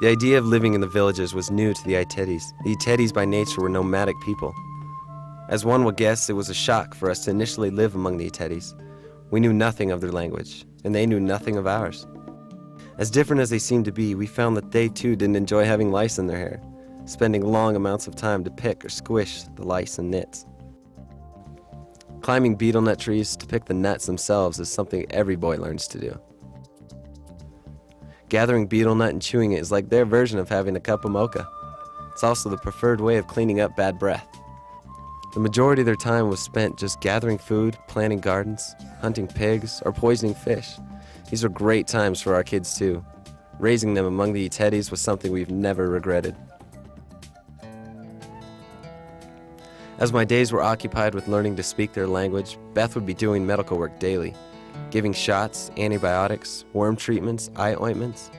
The idea of living in the villages was new to the Iteris. The Iteris by nature were nomadic people. As one will guess, it was a shock for us to initially live among the Iteris. We knew nothing of their language, and they knew nothing of ours. As different as they seemed to be, we found that they too didn't enjoy having lice in their hair, spending long amounts of time to pick or squish the lice and nits. Climbing beetle nut trees to pick the nuts themselves is something every boy learns to do. Gathering beetle nut and chewing it is like their version of having a cup of mocha. It's also the preferred way of cleaning up bad breath. The majority of their time was spent just gathering food, planting gardens, hunting pigs, or poisoning fish. These were great times for our kids too. Raising them among the Iteris was something we've never regretted. As my days were occupied with learning to speak their language, Beth would be doing medical work daily, giving shots, antibiotics, worm treatments, eye ointments.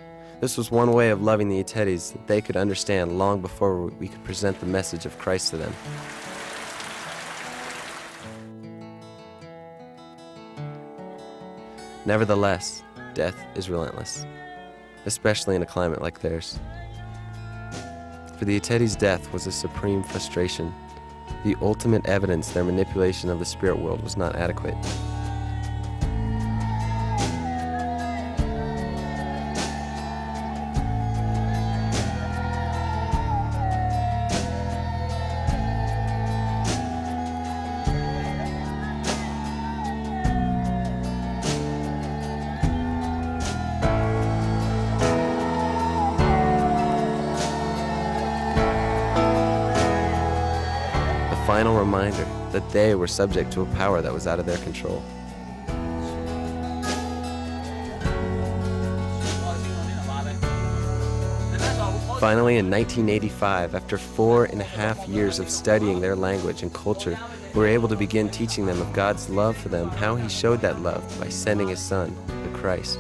This was one way of loving the Iteris that they could understand long before we could present the message of Christ to them. Nevertheless, death is relentless, especially in a climate like theirs. For the Iteris, death was a supreme frustration, the ultimate evidence their manipulation of the spirit world was not adequate. Final reminder that they were subject to a power that was out of their control. Finally, in 1985, after 4.5 years of studying their language and culture, we were able to begin teaching them of God's love for them, how He showed that love by sending His Son, the Christ.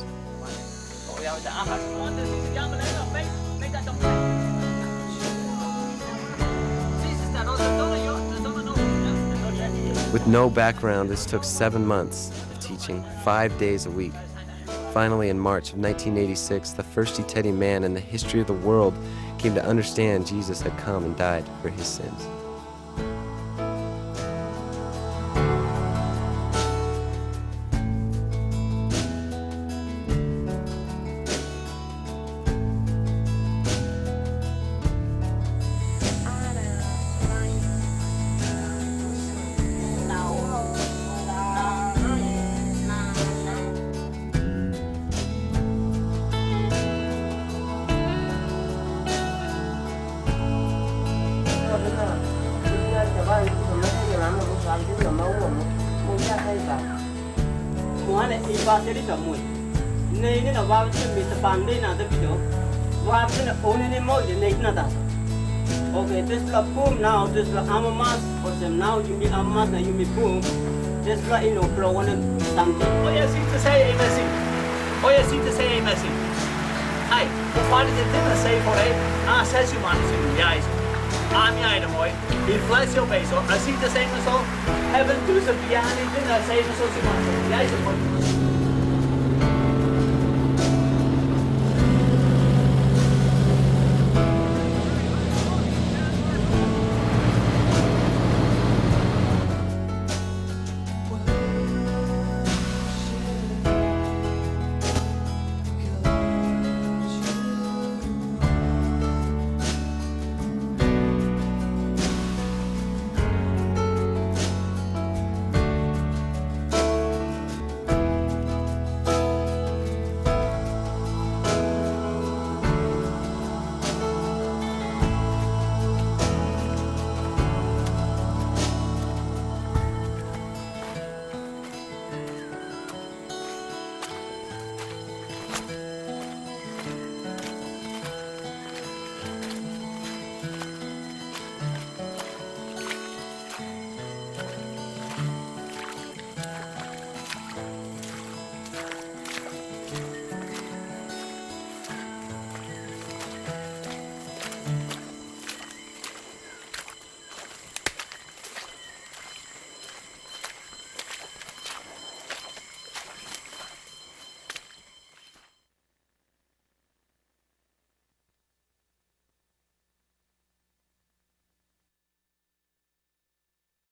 With no background, this took 7 months of teaching, 5 days a week. Finally, in March of 1986, the first Iteri man in the history of the world came to understand Jesus had come and died for his sins. Okay, this is boom now, this is amamas, or some now you meet amamas and you meet boom. This is you know, flow one and something. Oh, yes, to say a message. Oh, yes, to say a message. Hi, what is it to say for a says you want to the eyes? I'm the boy. Influence your base, or I see the same as all. Heaven do some piano, then I say the social. The eyes